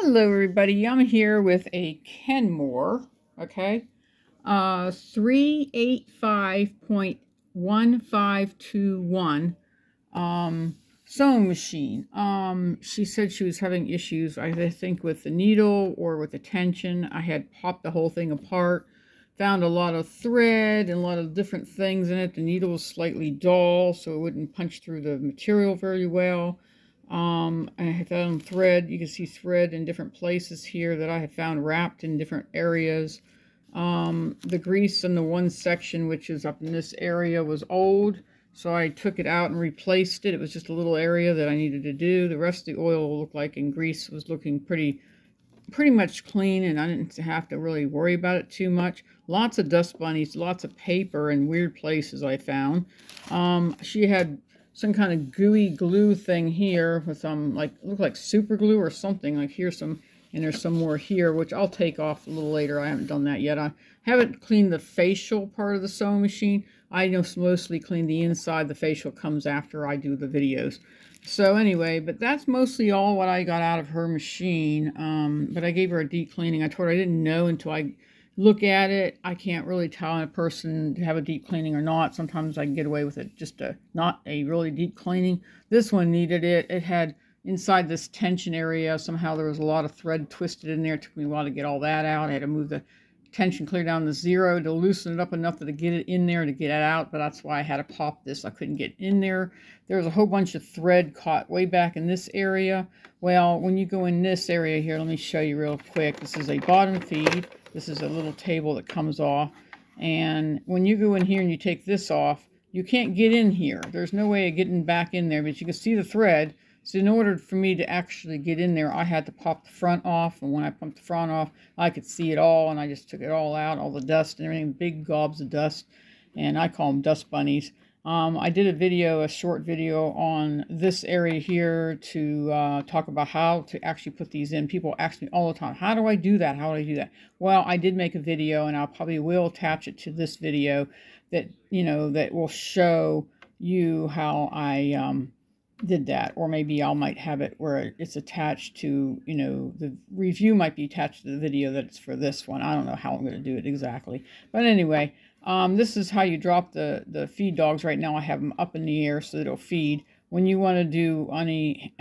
Hello everybody, I'm here with a Kenmore, okay, 385.1521 sewing machine. She said she was having issues, I think, with the needle or with the tension. I had popped the whole thing apart, found a lot of thread and a lot of different things in it. The needle was slightly dull, so it wouldn't punch through the material very well. I have found thread. You can see thread in different places here that I have found wrapped in different areas. The grease in the one section, which is up in this area, was old, so I took it out and replaced it. It was just a little area that I needed to do. The rest of the oil looked like, and grease was looking pretty much clean, and I didn't have to really worry about it too much. Lots of dust bunnies, lots of paper in weird places I found. She had some kind of gooey glue thing here with some, like, look like super glue or something. Like here's some, and there's some more here, which I'll take off a little later. I haven't done that yet. I haven't cleaned the facial part of the sewing machine. I just mostly clean the inside. The facial comes after I do the videos. So anyway, but that's mostly all what I got out of her machine. But I gave her a deep cleaning. I told her I didn't know until I look at it. I can't really tell a person to have a deep cleaning or not. Sometimes I can get away with it, just not a really deep cleaning. This one needed it. It had inside this tension area, somehow there was a lot of thread twisted in there. It took me a while to get all that out. I had to move the tension clear down to 0 to loosen it up enough to get it in there to get it out, but that's why I had to pop this. I couldn't get in there. There was a whole bunch of thread caught way back in this area. Well, when you go in this area here, let me show you real quick. This is a bottom feed. This is a little table that comes off, and when you go in here and you take this off, you can't get in here. There's no way of getting back in there, but you can see the thread. So in order for me to actually get in there, I had to pop the front off, and when I pumped the front off, I could see it all, and I just took it all out, all the dust and everything, big gobs of dust, and I call them dust bunnies. I did a short video on this area here to talk about how to actually put these in. People ask me all the time, how do I do that? How do I do that? Well, I did make a video, and I probably will attach it to this video that, that will show you how I did that, or maybe I might have it where it's attached to, the review might be attached to the video that it's for this one. I don't know how I'm going to do it exactly, but anyway, this is how you drop the feed dogs. Right now I have them up in the air so that it'll feed. When you want to do any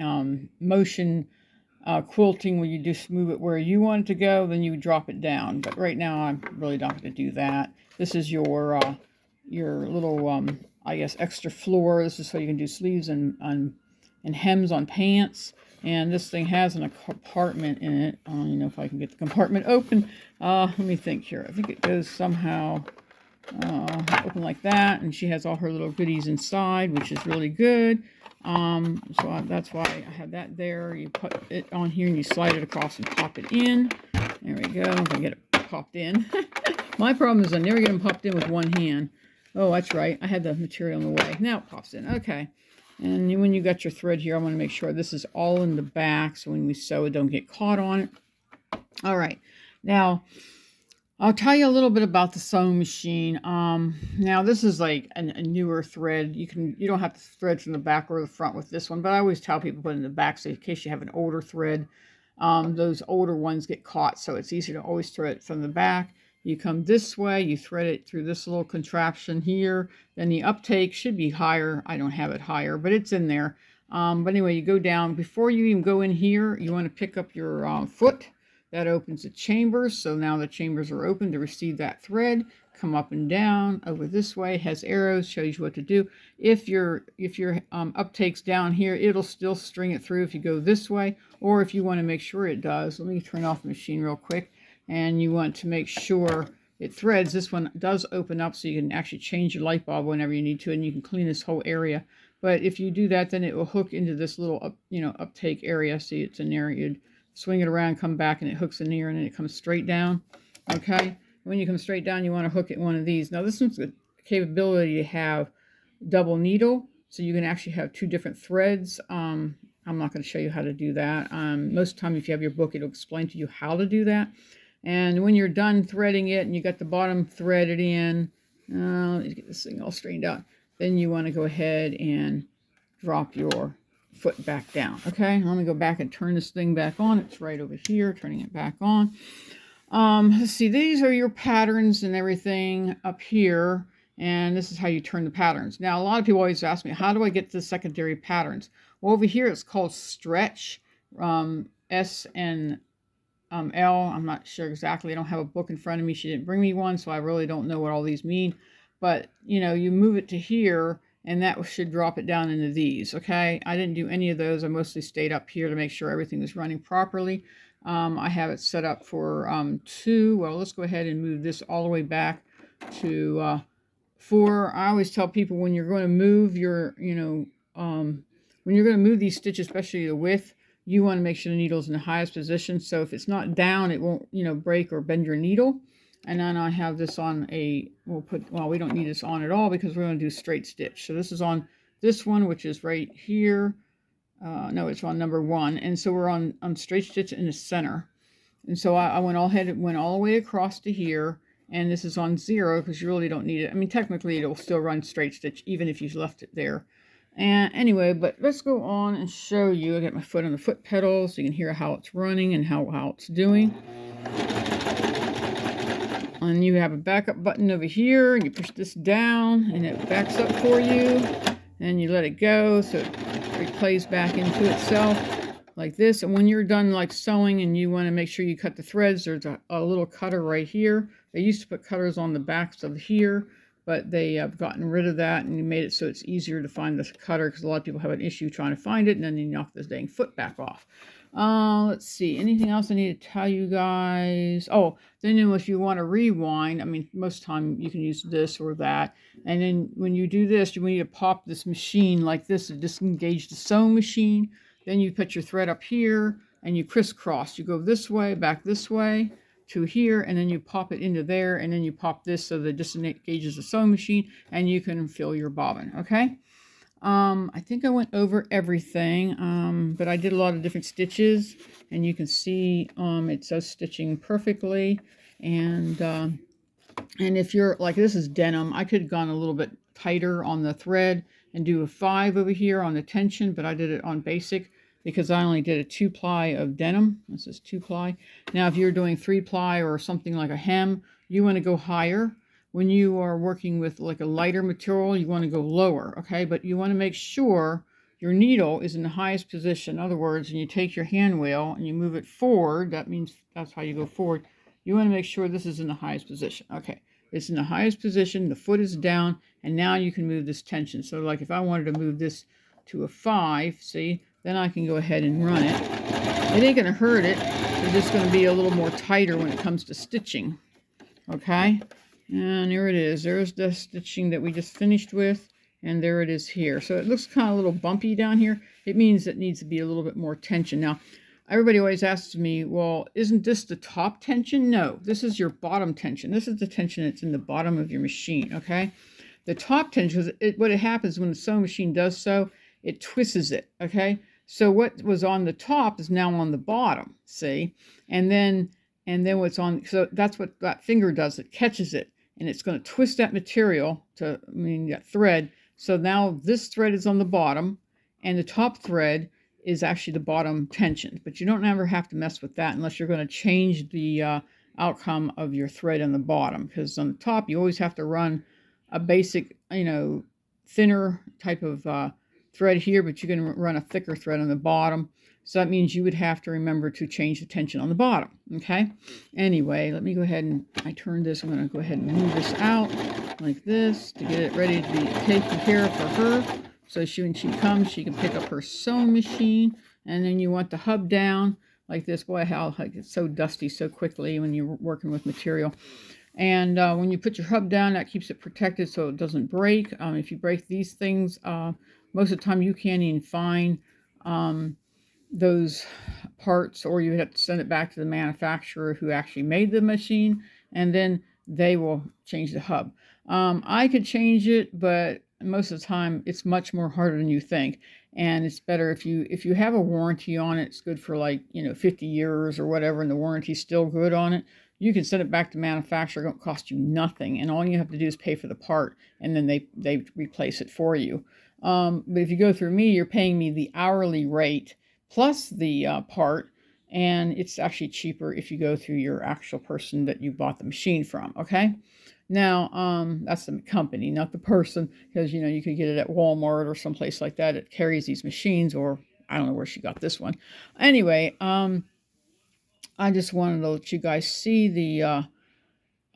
motion quilting, where you just move it where you want it to go, then you drop it down, but right now I'm really not going to do that. This is your little I guess extra floor. This is so you can do sleeves and hems on pants. And this thing has a compartment in it. I don't even know if I can get the compartment open. Let me think here. I think it goes somehow open like that. And she has all her little goodies inside, which is really good. So that's why I have that there. You put it on here and you slide it across and pop it in. There we go. I can get it popped in. My problem is I never get them popped in with one hand. Oh, that's right. I had the material in the way. Now it pops in. Okay. And when you got your thread here, I want to make sure this is all in the back, so when we sew it, don't get caught on it. All right. Now, I'll tell you a little bit about the sewing machine. Now this is like a newer thread. You don't have to thread from the back or the front with this one, but I always tell people put it in the back, so in case you have an older thread, those older ones get caught, so it's easier to always thread it from the back. You come this way, you thread it through this little contraption here. Then the uptake should be higher. I don't have it higher, but it's in there. But anyway, you go down. Before you even go in here, you want to pick up your foot. That opens the chambers. So now the chambers are open to receive that thread. Come up and down over this way. It has arrows, shows you what to do. If your uptake's down here, it'll still string it through if you go this way. Or if you want to make sure it does, let me turn off the machine real quick. And you want to make sure it threads. This one does open up so you can actually change your light bulb whenever you need to, and you can clean this whole area. But if you do that, then it will hook into this little uptake area. See, it's in there. You'd swing it around, come back, and it hooks in here, and then it comes straight down. Okay, when you come straight down, you want to hook it in one of these. Now this one's the capability to have double needle, so you can actually have two different threads. I'm not going to show you how to do that. Most of the time, if you have your book, it'll explain to you how to do that. And when you're done threading it and you got the bottom threaded in, let me get this thing all straightened out, then you want to go ahead and drop your foot back down. Okay, let me go back and turn this thing back on. It's right over here, turning it back on. Let's see, these are your patterns and everything up here, and this is how you turn the patterns. Now, a lot of people always ask me, how do I get the secondary patterns? Well, over here it's called stretch, S and L. I'm not sure exactly. I don't have a book in front of me. She didn't bring me one, so I really don't know what all these mean. But, you know, you move it to here, and that should drop it down into these, okay? I didn't do any of those. I mostly stayed up here to make sure everything was running properly. I have it set up for 2. Well, let's go ahead and move this all the way back to 4. I always tell people when you're going to move your, when you're going to move these stitches, especially the width, you want to make sure the needle's in the highest position. So if it's not down, it won't, break or bend your needle. And then I have this on we don't need this on at all because we're going to do straight stitch. So this is on this one, which is right here. No, it's on number 1. And so we're on straight stitch in the center. And so I went all the way across to here. And this is on 0 because you really don't need it. I mean, technically it'll still run straight stitch even if you've left it there. And anyway, but let's go on and show you. I got my foot on the foot pedal so you can hear how it's running and how it's doing. And you have a backup button over here, and you push this down and it backs up for you. And you let it go so it replays back into itself like this. And when you're done like sewing and you want to make sure you cut the threads, there's a little cutter right here. They used to put cutters on the backs of here, but they have gotten rid of that and made it so it's easier to find the cutter because a lot of people have an issue trying to find it, and then you knock this dang foot back off. Let's see, anything else I need to tell you guys? Oh, then if you want to rewind, I mean, most of the time you can use this or that. And then when you do this, you need to pop this machine like this to disengage the sewing machine. Then you put your thread up here and you crisscross. You go this way, back this way to here, and then you pop it into there, and then you pop this so that it disengages the sewing machine, and you can fill your bobbin, okay? I think I went over everything, but I did a lot of different stitches, and you can see it says stitching perfectly. And if you're like, this is denim, I could have gone a little bit tighter on the thread and do a 5 over here on the tension, but I did it on basic because I only did a 2-ply of denim. This is 2-ply. Now, if you're doing 3-ply or something like a hem, you want to go higher. When you are working with like a lighter material, you want to go lower, okay? But you want to make sure your needle is in the highest position. In other words, when you take your hand wheel and you move it forward, that means that's how you go forward. You want to make sure this is in the highest position. Okay, it's in the highest position, the foot is down, and now you can move this tension. So like if I wanted to move this to a 5, see, then I can go ahead and run it. It ain't going to hurt it. It's just going to be a little more tighter when it comes to stitching. Okay? And there it is. There's the stitching that we just finished with. And there it is here. So it looks kind of a little bumpy down here. It means it needs to be a little bit more tension. Now, everybody always asks me, well, isn't this the top tension? No, this is your bottom tension. This is the tension that's in the bottom of your machine, okay? The top tension, what happens when the sewing machine does so, it twists it, okay? So what was on the top is now on the bottom, see? And then what's on, so that's what that finger does. It catches it, and it's going to twist that material that thread. So now this thread is on the bottom, and the top thread is actually the bottom tension. But you don't ever have to mess with that unless you're going to change the outcome of your thread on the bottom. Because on the top, you always have to run a basic, thinner type of thread here, but you can run a thicker thread on the bottom. So that means you would have to remember to change the tension on the bottom, okay? Anyway, let me go ahead and I turned this. I'm going to go ahead and move this out like this to get it ready to be taken care of for her. So when she comes, she can pick up her sewing machine. And then you want the hub down like this. Boy, how it's so dusty so quickly when you're working with material. And when you put your hub down, that keeps it protected so it doesn't break. If you break these things, most of the time you can't even find those parts, or you have to send it back to the manufacturer who actually made the machine, and then they will change the hub. I could change it, but most of the time it's much more harder than you think, and it's better if you have a warranty on it. It's good for 50 years or whatever, and the warranty's still good on it. You can send it back to manufacturer. It won't cost you nothing, and all you have to do is pay for the part, and then they replace it for you. But if you go through me, you're paying me the hourly rate plus the part, and it's actually cheaper if you go through your actual person that you bought the machine from. Okay. Now, that's the company, not the person, because you could get it at Walmart or someplace like that. It carries these machines, or I don't know where she got this one. Anyway, I just wanted to let you guys see the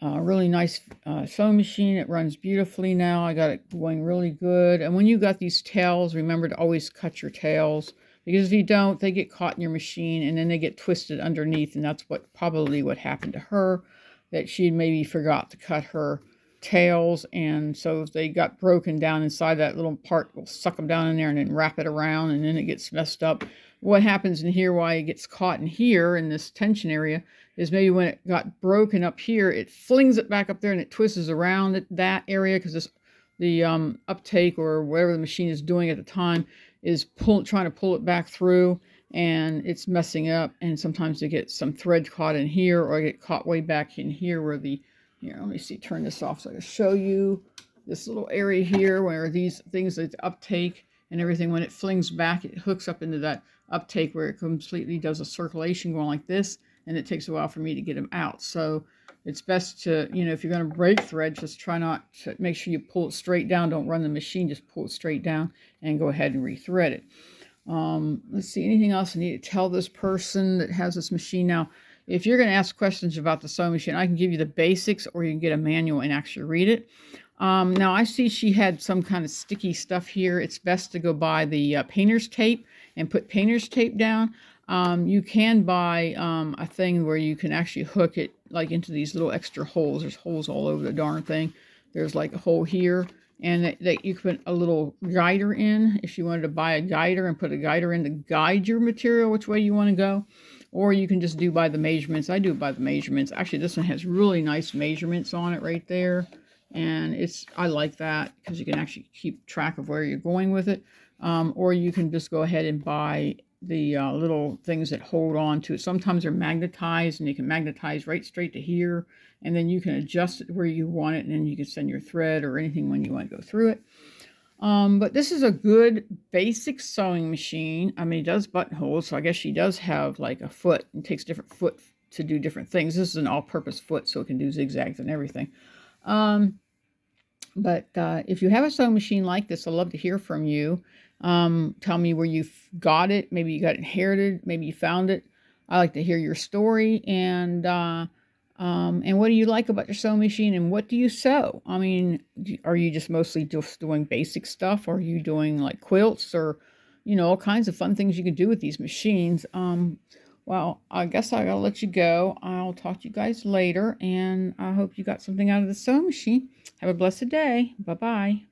really nice sewing machine. It runs beautifully now. I got it going really good. And when you got these tails, remember to always cut your tails, because if you don't, they get caught in your machine and then they get twisted underneath. And that's probably what happened to her, that she maybe forgot to cut her tails, and so if they got broken down inside, that little part will suck them down in there and then wrap it around, and then it gets messed up. What happens in here, why it gets caught in here in this tension area, is maybe when it got broken up here, it flings it back up there and it twists around that area, because the uptake or whatever the machine is doing at the time is trying to pull it back through, and it's messing up. And sometimes they get some thread caught in here, or get caught way back in here where here, let me see, turn this off so I can show you this little area here where these things, the uptake and everything, when it flings back, it hooks up into that uptake where it completely does a circulation going like this, and it takes a while for me to get them out. So it's best to, if you're going to break thread, just try not to, make sure you pull it straight down. Don't run the machine, just pull it straight down and go ahead and rethread it. Let's see, anything else I need to tell this person that has this machine. Now, if you're going to ask questions about the sewing machine, I can give you the basics, or you can get a manual and actually read it. Now, I see she had some kind of sticky stuff here. It's best to go buy the painter's tape and put painter's tape down. You can buy a thing where you can actually hook it like into these little extra holes. There's holes all over the darn thing. There's like a hole here, and that you can put a little guider in if you wanted to buy a guider and put a guider in to guide your material which way you want to go. Or you can just do by the measurements. I do by the measurements. Actually, this one has really nice measurements on it right there. And I like that because you can actually keep track of where you're going with it. Or you can just go ahead and buy the little things that hold on to it. Sometimes they're magnetized, and you can magnetize right straight to here. And then you can adjust it where you want it, and then you can send your thread or anything when you want to go through it. But this is a good basic sewing machine. I mean, it does buttonholes, so I guess she does have like a foot, and takes different foot to do different things. This is an all-purpose foot, so it can do zigzags and everything. But if you have a sewing machine like this, I'd love to hear from you. Tell me where you got it. Maybe you got it inherited. Maybe you found it. I like to hear your story. And what do you like about your sewing machine, and what do you sew? I mean, are you just mostly just doing basic stuff, or are you doing like quilts, or, all kinds of fun things you can do with these machines? Well, I guess I gotta let you go. I'll talk to you guys later, and I hope you got something out of the sewing machine. Have a blessed day. Bye-bye.